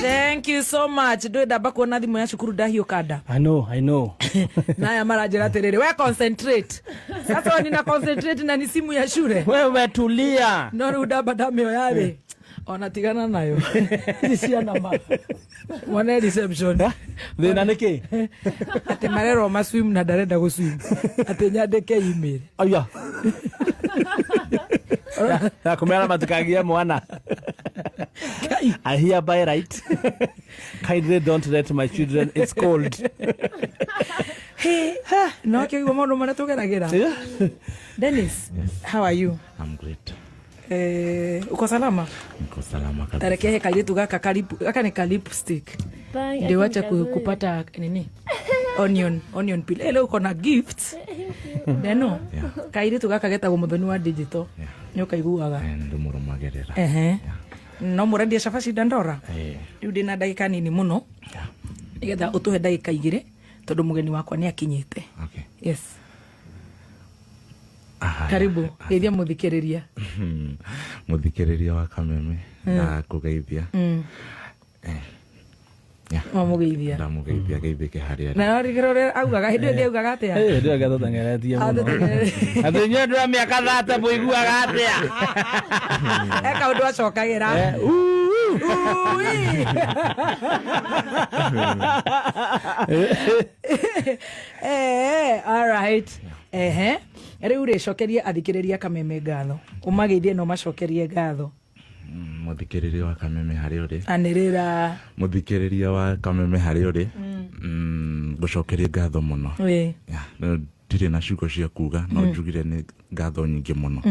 Thank you so much. Do da bako na thimu ya cukuru ndahio kada. I know. Naya marajira terere. We concentrate. Sasa nina concentrate na ni simu ya shule. Wewe tulia. Nori udaba damio yale. Onatigana nayo. Isia namba. One reception. Thina niki? Ate marero maswim na darenda go swim. Ate nyandeke email. Aya. Na kumela matukagia mwana. I hereby write. Kindly don't let my children. It's cold. Hey, no ke go mono mana tugeragira. Dennis, yes. How are you? I'm great. Uko salama? Niko salama kabisa. Tarekehe kalitu gaka karibu, gaka ni lipstick. Ndio wacha kupata nini? Onion peel. Leo uko na gifts. Neno. Kalitu gaka geta go muthoni wa digital. Nyo kaiguaga. Ndo murumagerera. No murendia cabaci Dandora. Riu ndina ndagika nini muno. Nigetha utuhe ndagika igire tondu mugeni wakwa ni akinyite. Okay. Yes. Karibu, geithia muthikiriria. Muthikiriria wa Kameme na kugeithia. Mugeithia. Na mugeithia geithike haria. Na rigirore augaga hindi ndi augaga atia. Ndio gatotangeratie muno. Athenya ndura miaka 30 muiguaga atia. Eka undu acokagira. All right. Riu ricokerie athikiriria Kameme ngatho. Umageithie no macokerie ngatho. Muthikiriria wa Kameme hari uri. Anirira. Muthikiriria wa Kameme hari uri. Gucokerie ngatho muno. Ndire na ciugo cia kuga no njugire ni ngatho nyingi muno.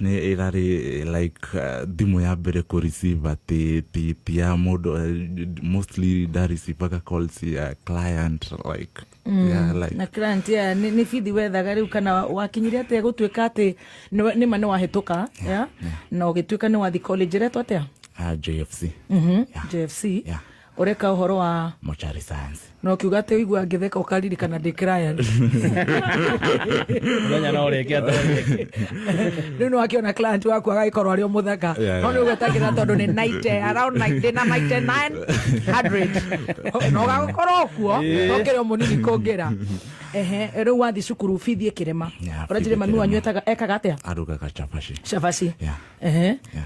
Ni irari like thimu ya mbere ku receive ati ya mundu mostly that receive calls ya client like like na client ni fithi wethaga riu kana wakinyire ate gutwika ati ni mane wahituka no gitwika ni wathi college reto atia JFC JFC ureka uhoro wa mortuary science no kiuga ate igua ngitheka ukariri kana de client ndanya no reke ata no akiona client waku agaikorwo ari muthaka no ni ugetagira tondu ni 90 around 99 no gakorwo kuo no kero munini kongira riu wathi cukuru fithi kirema urajire mami wanyu ekaga atia arugaga chafaci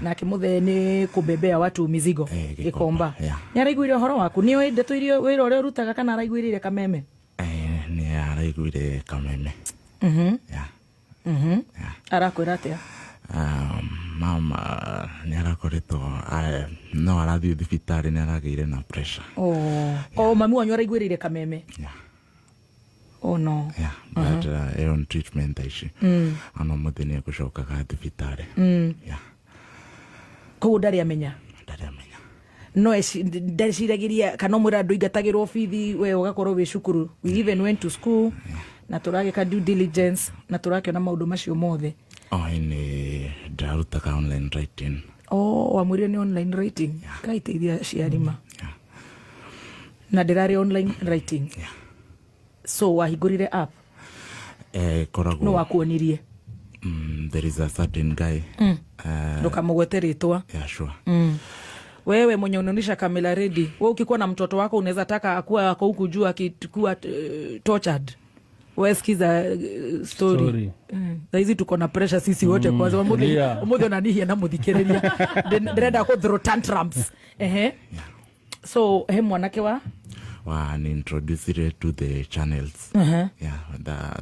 na kimuthe ni kubebea watu mizigo Gikomba ni araiguire horo waku ni ndeto irio wira uri rutaga kana araiguire Kameme ni araiguire Kameme arakwira atia mama ni arakoretwo no arathii thibitari ni arageire na pressure mami wanyu araiguire Kameme Oh no. But on treatment ici. Ano muthini gucoka ga thibitari. Ko ndari amenya. No ndaciragiria kana mwira ndu ingatagirwo fithi we ugakorwo wi cukuru. We even went to school na turageka due diligence na turakiona maundu macio mothe. Ini ndarutaga online writing. Wamwirio ni online writing. Kaiteithia ciarima. Na ndirari online writing. So wahigurire app korago no wakuonirie there is a certain guy ndokamugwete ritwa sure wewe mwenye unaonisha kamera ready wewe ukikuwa na mtoto wako unaweza taka akuwa ako huku juu akikuwa tortured wewe sikiza story hizi tuko na pressure sisi wote kwa sababu mmoja ananihia na muthikiriria ndenda ko throw tantrums so mwanake wa ni introduce it to the channels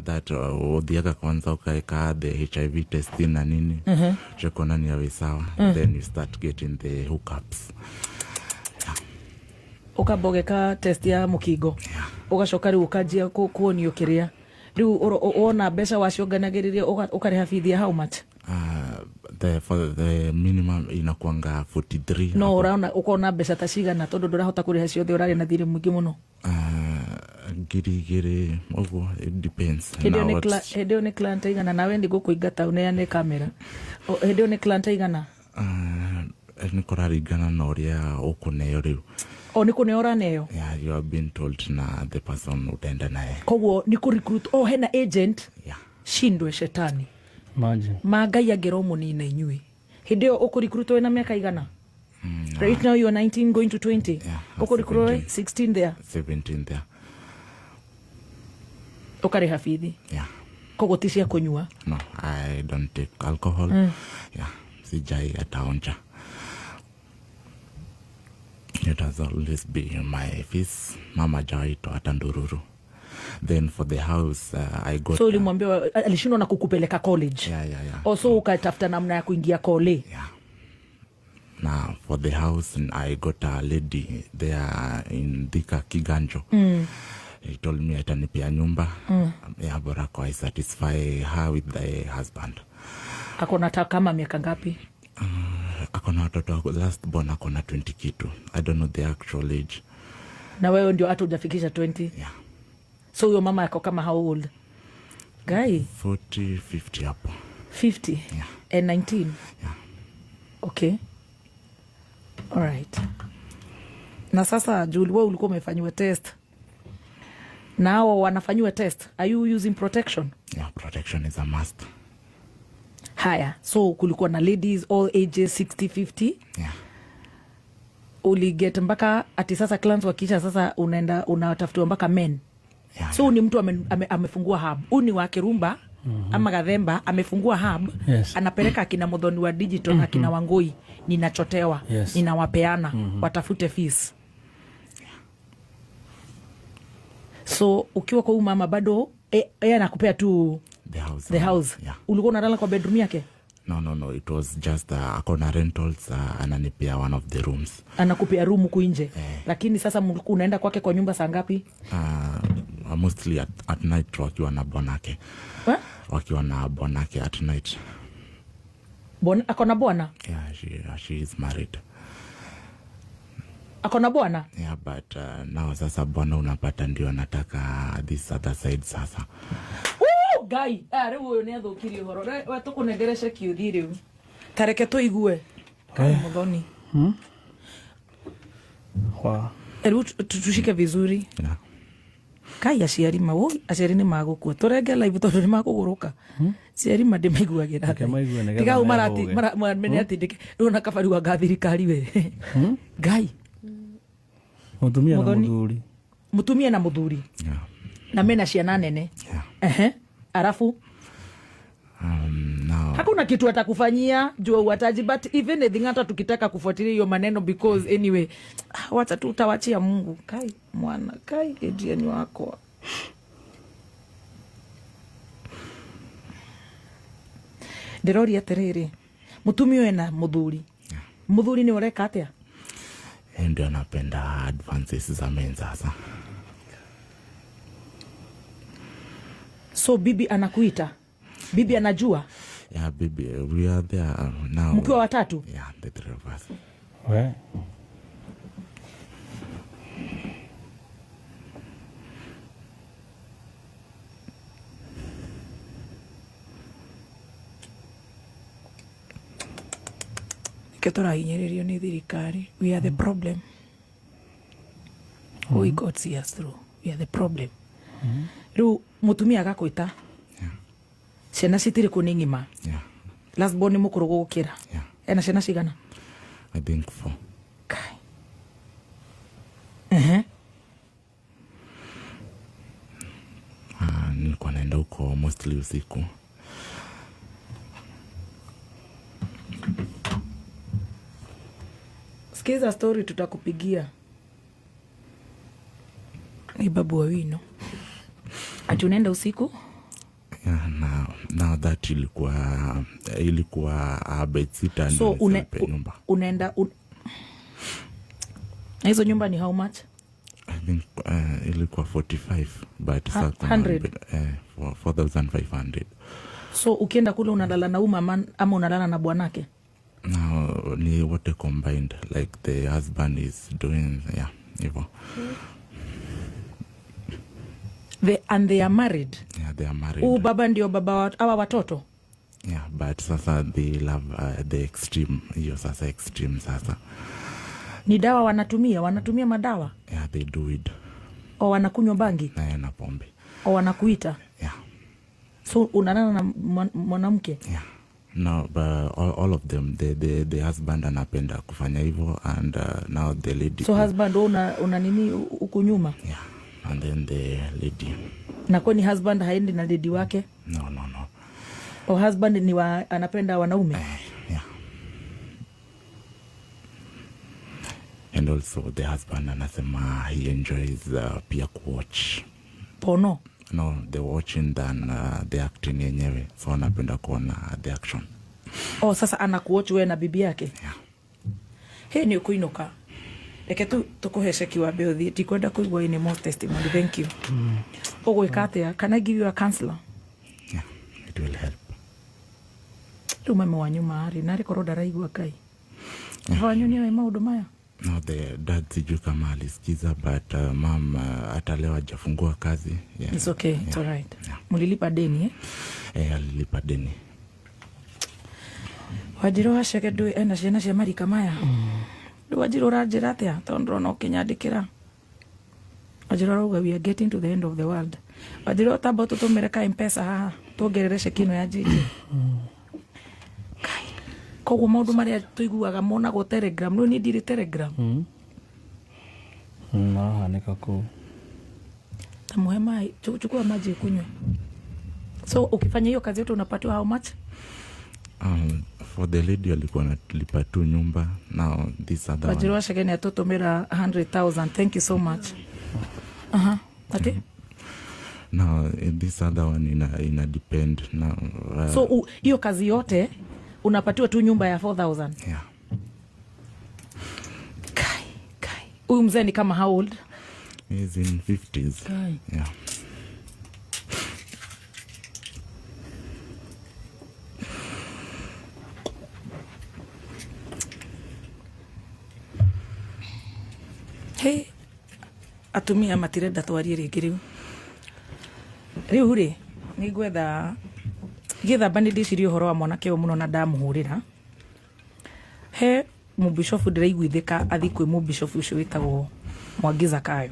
that odiaga kwanza ukaeka the HIV testing na nini chekona ni yawe sawa then you start getting the hookups ukabogeka test ya mukingo ugacoka riu ukajia kuonio kiria riu ona mbeca wacionganagiriria ukariha fithi how much for the minimum inakuanga 43 no uraona ukona mbeca ta cigana tondu ndurahota kuriha ciothe urari na thiri mwingi muno giri ogo it depends hedio ni client igana nawe ndi gukuingata uneane kamera hedio ni client igana ni koraringana na uria ukuneo riu ni kuneora neyo you have been told na the person utenda naye koguo ni ku recruit hena agent shindwe shetani imagine magai agero munini inyui hindio uku recruit we na miaka igana Right now you are 19 going to 20. Yeah, Uko Rikurore 17. 16 there. 17 there. Ukari hafithi. Yeah. Kogotisia kunywa. No, I don't take alcohol. Yeah, sijai ataonja. It has always been my fees. Mama jaito atandururu. Then for the house, I got... So ulimwambia alishindwa na kukupeleka college. Yeah. Also ukatafuta namna ya kuingia kole. Yeah. Now for the house, I got a lady there in Thika Kiganjo. He told me atanipea nyumba. Yeah, borako I satisfy her with the husband. Akona kama miaka ngapi? Akona watoto, last born akona 20 kitu. I don't know the actual age. Na wewe ndio hata hujafikisha 20? Yeah. So your mama yako kama how old? Guy? 40, 50 hapo. 50? Yeah. And 19? Yeah. Okay. All right. Na sasa Julie, wewe ulikuwa umefanyiwa test. Nao wanafanyiwa test. Are you using protection? Yeah, protection is a must. Haya. So kulikuwa na ladies all ages 60, 50? Yeah. Uliget mpaka ati sasa clans wakisha sasa unaenda unatafutiwa mpaka men. Yeah, so ni mtu amefungua hub. Uni wa Kirumba ama Gathemba amefungua hub. Yes. Anapeleka akina Muthoni wa digital na akina Wangui, ninachotewa. Yes. Ninawapeana watafute fees. So ukiwa kwa mama bado anakupea tu the house. Yeah. Ulikuwa unalala kwa bedroom yake? No, it was just akona rentals, ananipea one of the rooms. Anakupea room kuinje. Lakini sasa unaenda kwake kwa nyumba saa ngapi? Mostly at night wakiwa na bwanake. Wakiwa na bwanake at night. Akona bwana? Yeah, she is married. Akona bwana? Yeah, but now sasa bwana unapata ndio nataka this other side sasa. Guy, rĩu ũyũ nĩ athũkirie ũhoro. We tũkũnengereche kiuthi rĩu. Tareke tũigue. Muthoni. Rĩu tushike vizuri. Yeah. Kai aciari nĩ magũkua. Tũrenge live tondũ nĩ makũgũrũka. Ciari ndĩmaiguagĩra. Tiga mene atindĩke. Rĩu kabari wa gathirikari we. Guy. Mutumia na muthuri. Mutumia na muthuri. Yeah. Na mena ciana nene. Yeah. Arafu now hakuna kitu atakufanyia jua uataji, but if anything hata tukitaka kufuatilia hiyo maneno, because anyway wacha tu utawachia Mungu. Kai mwana, kai Adrian wako. Ndirori atiriri mutumia wena muthuri. Muthuri ni ureka atia? Ndio napenda advances za men sasa. So bibi anakuita? Bibi anajua? Yeah, baby, we are there now. Mkiwa watatu? Yeah, the three of us. We? Tũrahinyĩrĩrio nĩ thirikari. We are the problem. We God see us through. We are the problem. Rĩu mutumia agakwĩta. Yeah. Ciana citirĩ kũ nĩ ng'ima? Yeah. Last born nĩ mũkũrũ gũgũkĩra? Yeah. Ena ciana cigana? I think 4. Kai. Nilikuwa naenda huko mostly usiku. Sikiza story tutakupigia. Ni babu wa wino. Ati unaenda usiku? Yeah, now that ilikuwa bedsitter. So unaenda hizo nyumba ni how much? I think ilikuwa 45, but 100. 4,500. So ukienda kule unalala na mama ama unalala na bwanake? Now ni wote combined, like the husband is doing, yeah, hivyo. And they are married? Yeah, they are married. Baba ndio baba hawa watoto? Yeah, but sasa they love the extreme. Hiyo sasa extreme sasa. Ni dawa wanatumia madawa? Yeah, they do it. O wanakunywa bangi? Na pombe. O wanakuita? Yeah. So unalala na mwanamke? Yeah. No, but all of them, the husband anapenda kufanya hivyo, and now the lady. So husband una nini huku nyuma? Yeah, and then the lady. Na kwani husband haendi na lady wake? No. O husband ni anapenda wanaume? Yeah. And also the husband anasema he enjoys pia kuwatch. Porno? No, the watching than the acting yenyewe. So anapenda kuona the action. Oh, sasa anakuwatch wewe na bibi yake? Yeah. He ni ukuinuka. Reke tukuhece kiwambe uthii tikwenda kuigua any more testimony. Thank you. Ugwika atia? Can I give you a counselor? Yeah, it will help. Mame wanyu maari nari korwo ndaraigua Ngai. Wanyu ni maundu maya? No, the dad sijui kama alisikiza, but mom atalewa hajafungua kazi. Yeah. It's okay, yeah. It's all right. Yeah. Mulilipa deni alilipa deni. Wajiro waceke ndui ena ciana cia marika maya. Wajiro ranjira atia tondu no kinyandikira. Wajiro rauga we are getting to the end of the world. Wajiro tabo tutumire ka M-Pesa haha tuongerere cekino ya jiji. Koguo maundu maria tuiguaga monagwo Telegram no ni ndiri Telegram. Na hanika ku. Tamuhe mai chukua maji kunywe. So ukifanya hiyo kazi yote unapatiwa how much? For the lady alikuwa analipa tu nyumba. Now this other Wajiro waceke ni atutumira 100,000. Thank you so much. Okay. Now this other one ina depend now. So hiyo kazi yote unapatiwa tu nyumba ya 4,000. Yeah. Kai. Huyu mzee ni kama how old? He's in 50s. Kai. Yeah. Hey, atumia matirenda twarie ringi riu ri ni gwetha githamba ni ndicirie uhoro wa mwanake uyu muno na ndamuhurira he mubishofu ndiraiguithika athi kwi mubishofu ucio witagwo Mwangi Zakayo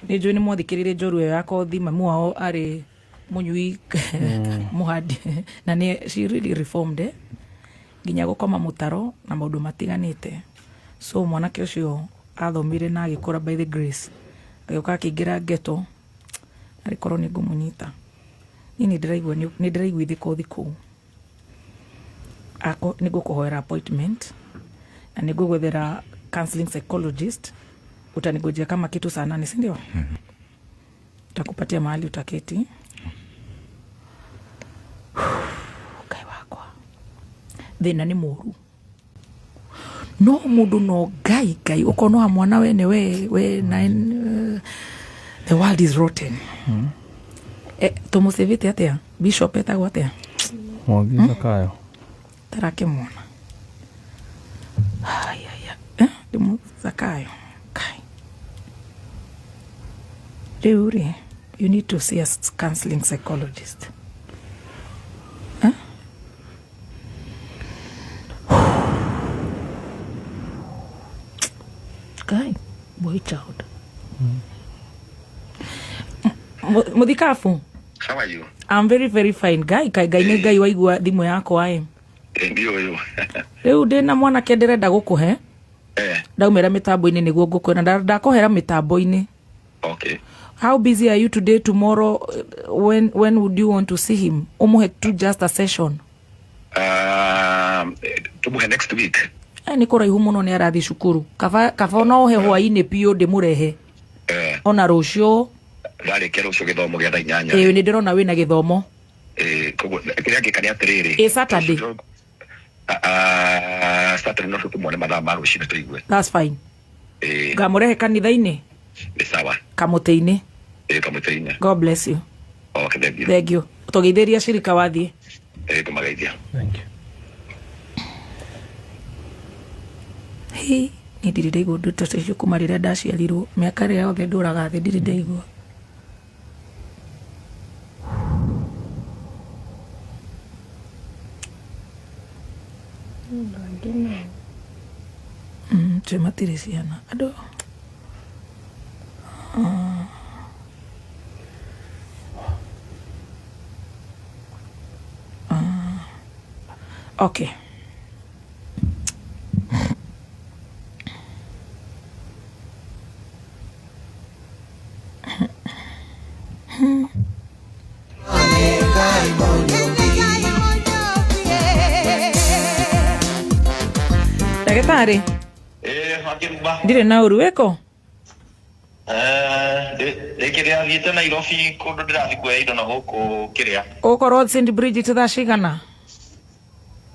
ni njui ni mwathikirire njorua yakwa thima muao ari munyui muhadi na ni she really reformed nginya gukoma mutaro na maundu matiganite. So mwanake ucio athomire na agikora by the grace agioka akiingira geto arikorwo ni ngumunyita ni ndiraiguithika uthi kuu ako ni ngukuhoera appointment na ni ngugwethera counseling psychologist utanigojea kama kitu saa 8 si ndio? Utakupatia mahali utaketi. Kai wakwa thina ni muru no mundu no Ngai ukono mwana wene we na the world is rotten. Tumusevite atia bishop etagwo atia Mwangi Zakayo tarake mwana ndimu Zakayo Kai Deuri, you need to see a counseling psychologist. Guy, boy child. Muthikafu. How are you? I'm very very fine. Guy ni Ngai waigua thimu yako aye. Ndio yo. Riu ndina mwana kenderenda gukuhe. Ndaumira mitambo-ini niguo ngukwira ndakuhera mitambo-ini. Okay. How busy are you today, tomorrow? When would you want to see him? Umuhe tu just a session. Tumuhe next week. Ni kuraihu muno ni arathi cukuru. Kaba no he hwaini pio ndimurehe. Ona rucio. Gari kero ucio githomo gia 8. Ni ndirona wina githomo. Koguo kiria ngikani atiriri. Saturday. Saturday no tumone mathaa ma rucio tuigue. That's fine. Ngamurehe kanitha-ini. Ni sawa. Kamuteini. Kamuteini. God bless you. Okay, thank you. Thank you. Tugeithĩria shirika wathie. Kumageithia. Thank you. Hey, ni ndiri ndaigua ũndũ ta ũcio kuma rĩrĩa ndaciarirwo mĩaka ĩrĩa yothe ndũraga thĩ ndiri ndaigua. Twe matirĩ ciana andũ Okay. Ndagĩtarĩ Hakĩruba ndirĩ na ũru wĩko kĩrĩa thiĩte Nairobi kũndũ ndĩrathiĩ kuoya indo na gũkũ kĩrĩa ũkorwo St. Bridget thaa cigana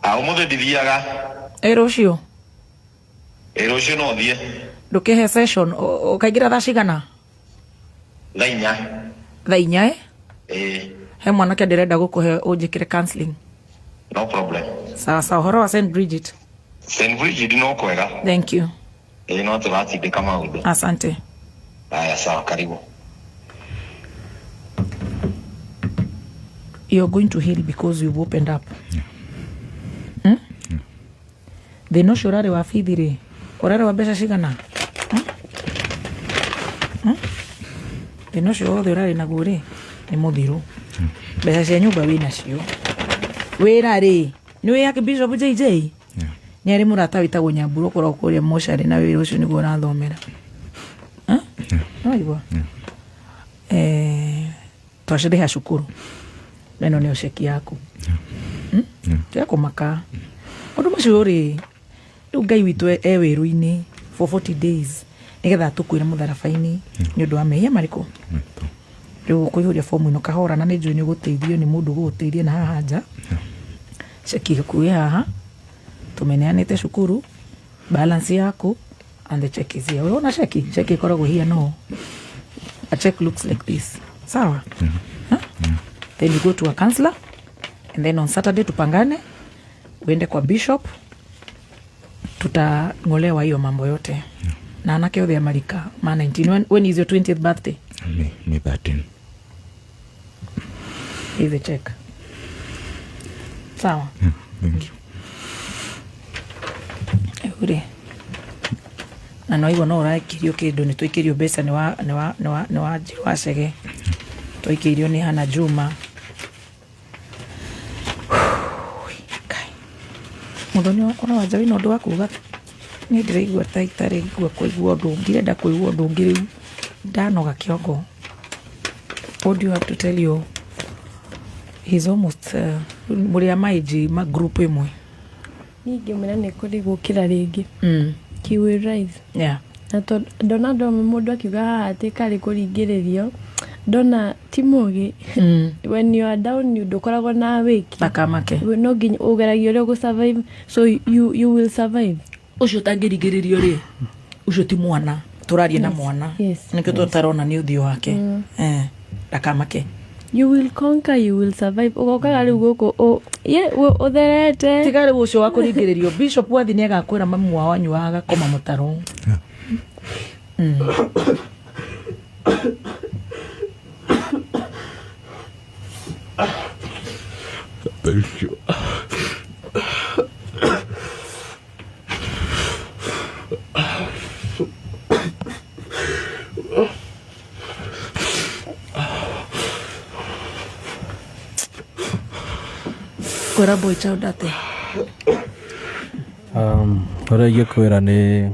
ũmũthĩ ndithiaga rũciũ rũciũ no thiĩ ndũkĩhe session ũkaingĩra thaa cigana thaa inya he mwanake ndĩrenda gũkũhe ũnjĩkĩre counseling. no problem. Sawa ũhoro wa St. Bridget? St. Bridget no kwega. Thank you. No tũratindĩka maũndũ. Asante. Haya sawa, karibu. You're going to heal because you've opened up. Thĩna ũcio ũrarĩ wa bithi-rĩ, ũrarĩ wa mbeca cigana? Thĩna ũcio wothe ũrarĩ naguo-rĩ nĩ mũthiru. Mbeca cia nyũmba wĩnacio. Wĩra-rĩ nĩ wĩ yake Bishop JJ? Nĩ arĩ mũrata wĩtagwo Nyambura ũkoragwo kũrĩa mocarĩ na wĩra ũcio nĩguo ũrathomera. Waigua? Twacirĩha cukuru. Ĩno nĩyo ceki yaku. Tiga kũmaka. Ũndũ macio-rĩ rĩu Ngai witũ wĩru-inĩ for 40 days nĩgetha tũkwĩre mũtharaba-inĩ nĩ ũndũ wa mehia marĩkũ. Rĩu kũihũria fomu ĩno kahora na nĩ njũĩ nĩ ũgũteithio nĩ mũndũ ũgũgũteithia na haha nja. Ceki gĩkuĩ haha tũmeneanĩte cukuru balance yaku and the check is here. Unaona cheki ikoragwo hiano. A check looks like this. Sawa? Then you go to a counselor and then on Saturday tupangane uende kwa bishop tutang'olewa hiyo mambo yote. Na anake othe Amerika ma 19. When is your 20th birthday? Me 13. Here's the check. Sawa? Thank you. Ure. Na no igwa no ũrakirio kĩndũ nĩ twĩkĩrio mbeca nĩ wa Njirũ Cege. Twĩkĩrio nĩ Hana Juma. Mũthoni ũrawanja wĩna ũndũ wa kuuga. Nĩ ndĩraigua ta itarĩ igua kũigua ũndũ ngirenda kũigua ũndũ ũngĩ rĩu ndanoga kĩongo. What do you have to tell you? He's almost mũrĩa maiji ma group ĩmwe. Ningĩ mena nĩ kũrĩ gũkĩra rĩngĩ. Kiwi rise. Yeah. Na ndona mũndũ akiuga haha atĩ karĩ kũringĩrĩrio. Ndona Timogi. When you are down ndũkoragwo na wiki. Bakamake. No nginya ũgeragio ũrĩa gũ-survive. So you will survive. Ũcio ũtangĩringĩrĩrio rĩ. Ũcio ti mwana. Tũrarie na mwana. Nĩkĩo tũtarona nĩ ũthiũ wake. Bakamake. You will conquer, you will survive. Ũgokaga rĩu gũkũ ũtherete. Tiga rĩu ũcio wa kũringĩrĩrio. Bishop wathi nĩ agakwĩra mamu wao anyuaga agakoma mũtaro. Thank you. Kwĩra boy child ate. Ore kwĩra ni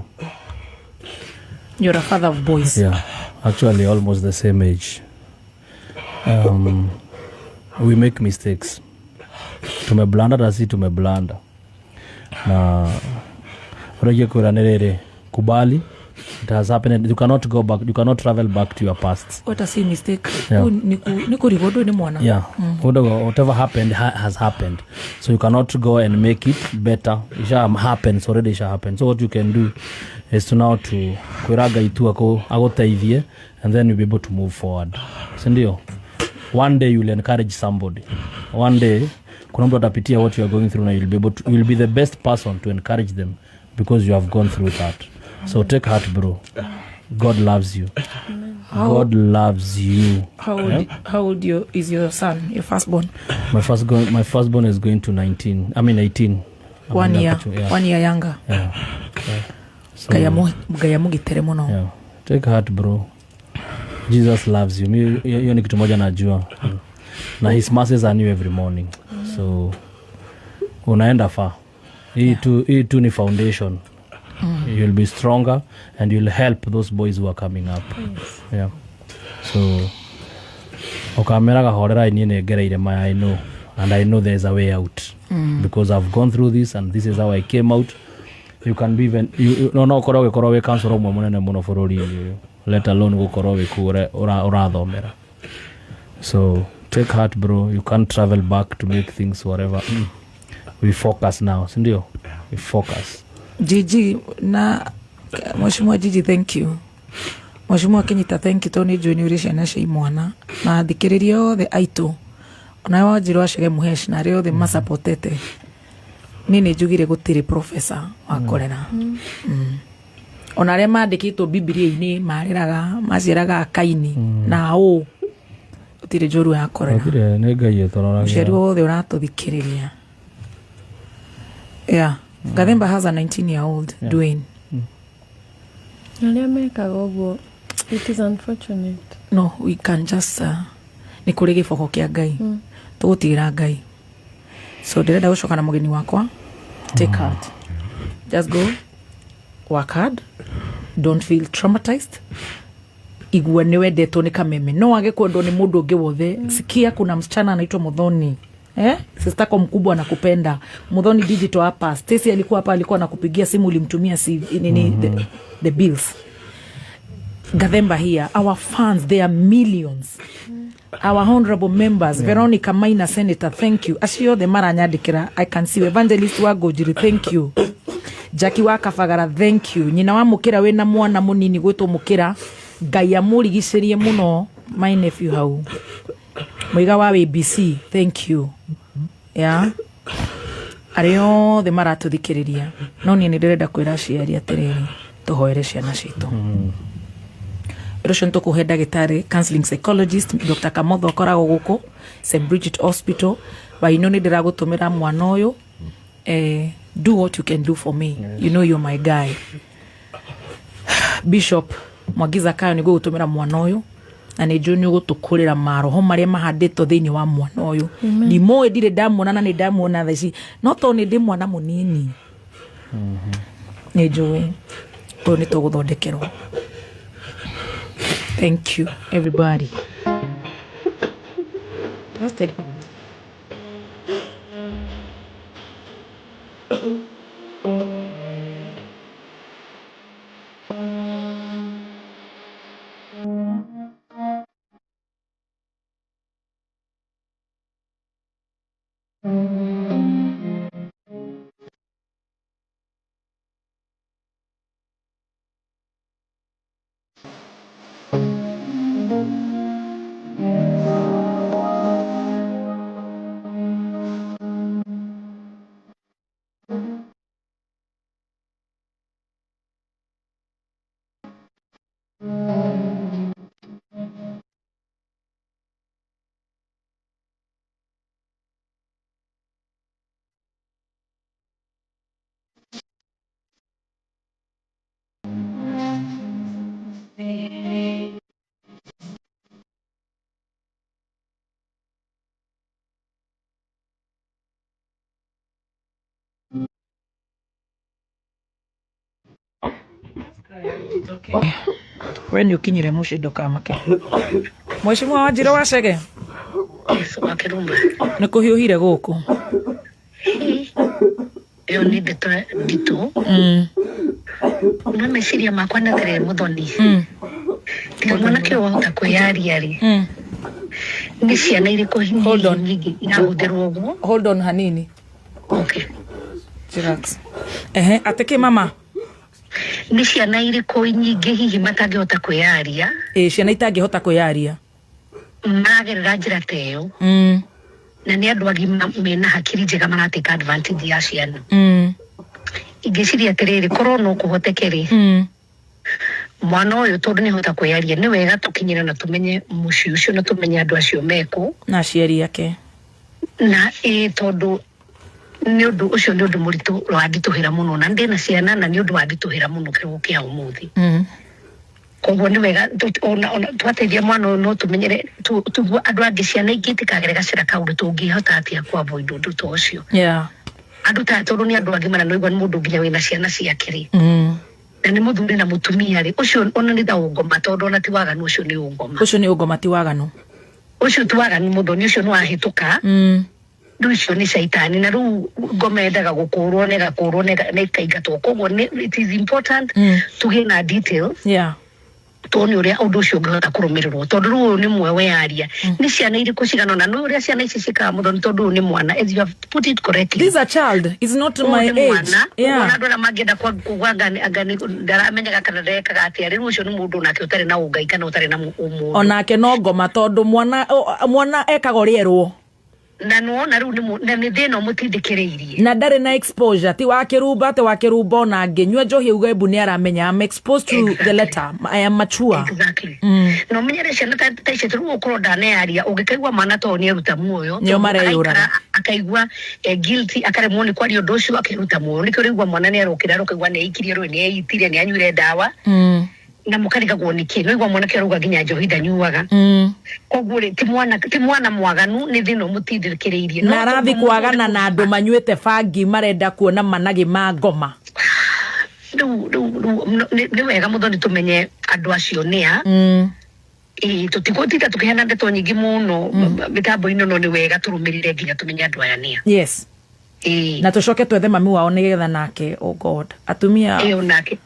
You're a father of boys. Yeah, actually almost the same age. We make mistakes. Tumeblanda rasi tumeblanda. Na ore kwĩra ni rĩrĩ kubali. It has happened. You cannot go back. You cannot travel back to your past. What a silly mistake. Yeah. Nikurigodo ni mwana. Yeah. Whatever happened has happened. So you cannot go and make it better. It shall happen. It's already shall happen. So what you can do is to now to kwiraga itu agoteithie and then you'll be able to move forward. Sindio? One day you'll encourage somebody. One day kuna mtu atapitia what you are going through and you'll be the best person to encourage them because you have gone through that. So take heart, bro. God loves you. God loves you. How old is your son, your firstborn? My firstborn is going to 19. I mean 18. 1 year. Yeah. 1 year younger. Yeah. So, yeah. Take heart, bro. Jesus loves you. Hiyo ni kitu moja najua. Na his mercies are new every morning. So unaenda far. Hii tu ni foundation. You'll be stronger and you'll help those boys who are coming up. Yeah. So okamera gahorera ini negereire my I know, and I know there's a way out. Because I've gone through this and this is how I came out. You can be even no korowe cancel mo munene muno bururi let alone go korowe kure urathomera. So take heart, bro. You can't travel back to make things whatever. We focus now, sindio? We focus. Gigi na Mheshimiwa Gigi, thank you. Mheshimiwa Kenyita, thank you. Tony Junior ciana cia imwana na thikiriria othe aitu ona wajirwa cege muhesh na rio the masapotete. Nini njugire gutiri professor wa korera. Ona re mandikitwo Biblia-ini mariraga maciaraga Kaini na o utire joru ya korera. Utire ne ngai etororaga. Muceri wothe uratuthikiriria. Yeah. Gathemba has a 19-year-old Dwayne. It is unfortunate. No, we can just ni kuri giboko kia Ngai. Tugutira Ngai. So ndirenda gucoka na mugeni wakwa. Take heart. Just go. Work hard. Don't feel traumatized. Igua niwe deto ni kameme. No wage kondo ni mundu ungi wothe. Sikia kuna msichana anaitwa Muthoni. Sister kwa mkubwa anakupenda. Muthoni digital hapa. Stacy alikuwa hapa, alikuwa anakupigia simu, ulimtumia the bills. Gathemba here, our fans, they are millions. Our honorable members, Veronica Maina Senator, thank you. Ashio the maranyadikira, I can see Evangelist Wagojiri, thank you. Jackie Wakafagara, thank you. Nyina wa mukira wena mwana munini gweto mukira. Gaya muri giseriye muno, my nephew hau. Mwiga wa ABC, thank you. Yeah. Ario the maratu thikiriria. No ni ndirenda kwira ciari atiriri tuhoere ciana citu. Rosho ntukuhe ndagitari counseling psychologist Dr. Kamotho akoragwo guku St. Bridget Hospital. Baino ni ndiragutumira mwana uyu. Do what you can do for me. You know you're my guy. Bishop Mwagiza Kayo ni gutumira mwana uyu. Na ni juni gutukurira maroho maria mahadito thiini wa mwana uyu. Ni moe dire damuona na ni damuona thaici. No to ni ndi mwana munini. Ni joe. To ni tuguthondekerwo. Thank you, everybody. Just take okay. When you kinyire mushi dokamake. Mheshimiwa Wanjiru Wachege. Nikuhiuhire guku. Yo ni ditu. Una meciria makwa na tere Muthoni. Mwana ke wahota kwiyaria ri. Ni ciana iriku nyingi irahutherwo guo. Hold on hanini. Okay. Relax. Ateke mama. Ni ciana iriku nyingi hihi matangihota kwiyaria. Ciana itangihota kwiyaria. Magerera njira teyo. Na ni andu agima mena hakiri njega marateka advantage ya ciana. Ingiciria atiriri korwo no kuhotekeri. Mwana uyu tondu ni hota kwiyaria ni wega tukinyira na tumenye muci ucio na tumenye andu acio meku na aciari yake na tondu ni undu ucio ni undu muritu wangituhira muno na ndina ciana na ni undu wangituhira muno kirugo kia umuthi. Koguo ni wega ona twateithia mwana no tumenyere tu andu angi ciana ingĩ tikagerega cira kaundu tungihota atia kwa avoid undu to ucio. Yeah. andu ta tondu ni andu agima na no igwa mundu nginya wina ciana ciake na ni muthuri na mutumia ri ucio ona ni ta ungoma tondu ona ti waganu ucio ni ungoma ti waganu ucio ti waganu muthoni ucio no ahituka ucio ni shaitani na ru ngoma endaga gukurwo nega ikaingatwo koguo it is important to get na details toni uria undu ucio ngahota kurumirirwo tondu ru ni mwewe aria ni ciana iriku cigana na no uria ciana ici cikaga muthoni tondu ni mwana as you have put it correctly. This is a child, is not my age. Ona ndora magenda kwa kuganga agani ndaramenyaga kana ndekaga atia riu ucio ni mundu nake utari na ungai kana utari na umu onake no ngoma tondu mwana ekaga rierwo na no na ru ni thina mutindikiriirie na ndari na exposure ti wakirumba na ngenywa njohi ugebu ni aramenya I'm exposed to the letter, I am mature. Exactly. No menyere ciana ta ici turu ukoro ndane aria ungikaigwa mana to ni ruta muoyo nio mareyura akaigwa guilty akaremwo ni kwari undu ucio akiruta muoyo nikio rigwa mwana ni arukira rukaigwa ni ikirie ru ni eitire ni anyure dawa na mukarigagwo niki no igwa mwana keruga ginya njohi ndanyuaga koguo ti mwana mwaganu ni thino mutindikiriirie na arathi kwagana na andu manyuite bangi marenda kuona managi ma ngoma ni wega muthoni tumenye andu acio nia tutigutita tukihana ndeto nyingi muno mitambo-ini no ni wega turumirire nginya tumenye andu aya nia yes na tucoke twethe mami wao nigetha nake oh god atumia nake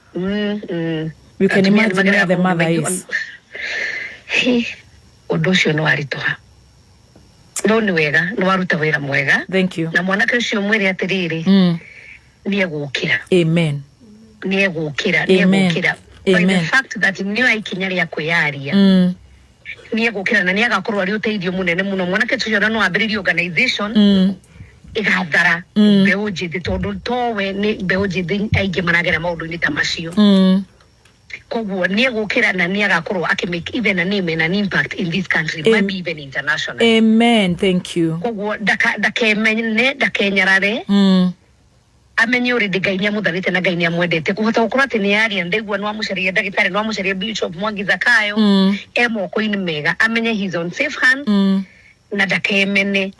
you can imagine where the mother is undu ucio no arituha no ni wega no waruta wira mwega. Thank you. Na mwanake ucio mwire atiriri ni egukira amen ni egukira by the fact that ni aikinya ria kwiyaria ni egukira na ni agakorwo ari uteithio munene muno mwanake ucio no ambiririe organization igathara mbeu njithi tondu towe ni mbeu njithi aingi managera maundu-ini ta macio koguo ni egukira na ni agakorwo akimake even a name and an impact in this country, maybe even international. Amen. Thank you. Koguo dakenyarare amenye uridi gainia mutharite na gainia mwendete kuhota gukora ati ni aria ndeigua no amucaria ndagitari no amucaria Bishop Mwangi Zakayo moko-ini mega amenye he's on safe hand na dakemene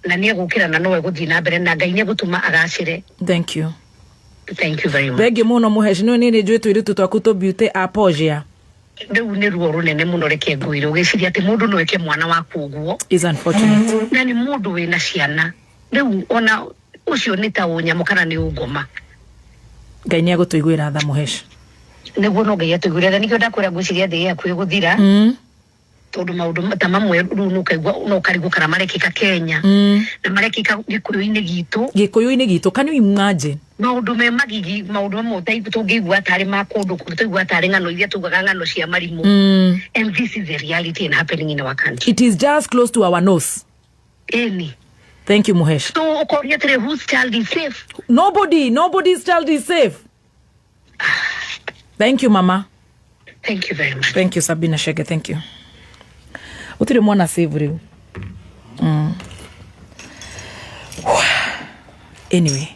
na ni egukira na no eguthii na mbere na Ngai ni egutuma agacire. Thank you. Thank you very much. Begi muno muheshi no ni njui twiritu twaku to beauty apogia riu ni ruo runene muno reke ngwiro giciria ati mundu no eke mwana waku uguo is unfortunate na ni mundu wina ciana riu ona ucio ni ta unyamu kana ni ungoma. Ngai ni agutuiguira tha muheshi niguo no Ngai atuiguira tha nikio ndakwira ngwiciria thi yaku iguthira tondu maundu ta mamwe riu no kaigua no karigu kana marekika Kenya na marekika gikuyu-ini gitu can you imagine maundu me magigi maundu mo taipu tungigua atari ma kundu tuigua atari ngano iria tugaga ngano cia marimu and this is the reality and happening in our country. It is just close to our nose. Thank you Muhesh. So whose child is safe? Nobody's child is safe. Thank you mama. Thank you very much. Thank you Sabina Shege, thank you. Utiri mwana save riu anyway